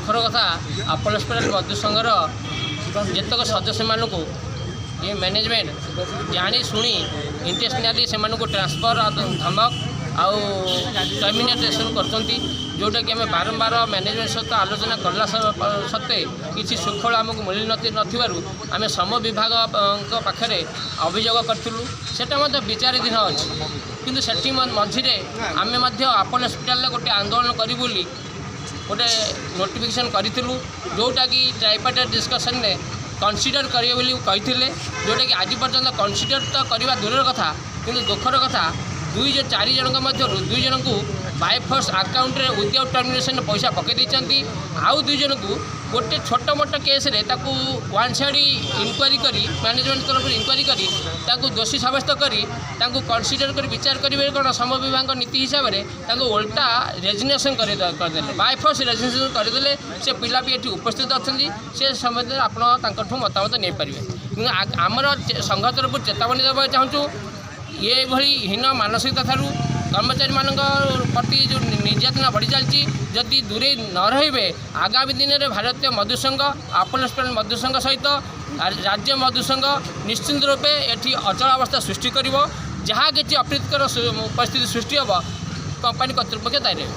दुखर कथा Apollo hospital मधु संघर जितक सदस्य मानक ये मैनेजमेंट जानी शुणी इंटेंशनली से ट्रांसफर धमक आउ टर्मिनेशन करते जोटा कि आम बारंबार मैनेजमेंट सहित आलोचना करला सत्वे किसी सुफल आमको मिल नम श्रम विभाग पाखे अभियोग करूँ से विचाराधीन अच्छी किंतु से मझे आम अपोलो हॉस्पिटल गोटे आंदोलन करी गोटे नोटिफिकेशन करूँ जोटा कि ट्राइपार्टाइट डिस्कशन में कनसीडर करेंगे कही जोटा कि आज पर्यटन कनसीडर तो करवा दूर कथा किंतु दुखर कथा 4 जन मध्य 2 जन को बाय फोर्स अकाउंट रे विदाउट टर्मिनेशन पैसा पकई देती आउ 2 जन को गोटे छोट मोट केस रे ताकू वन साइड इंक्वारी करी मैनेजमेंट तरफ इंक्वारी करी ताकू दोषी सब्यस्त करी ताकू कनसीडर कर विचार करेंगे कौन श्रम विभाग नीति हिसाब से उल्टा रेजिग्नेशन करदे बाय फोर्स रेजिग्नेशन करदे से पिला भी ये उपस्थित अच्छा से समय आपठ मतामत नहीं पारे आमर संघ तरफ चेतावनी देवा चाहूँ ये भली हीन मानसिकता ठारू कर्मचारी मान प्रति जो निर्यातना बढ़ी चलती जदि दूरे न रे आगामी दिन में भारतीय मधुसंघ अपोलो हॉस्पिटल मधुसंघ सहित राज्य मधुसंघ निश्चिंत रूपे ये अचलावस्था सृष्टि कर जहाँ किसी अप्रीतिकर परिस्थिति सृष्टि हम कंपनी कर्तृपक्ष दायी।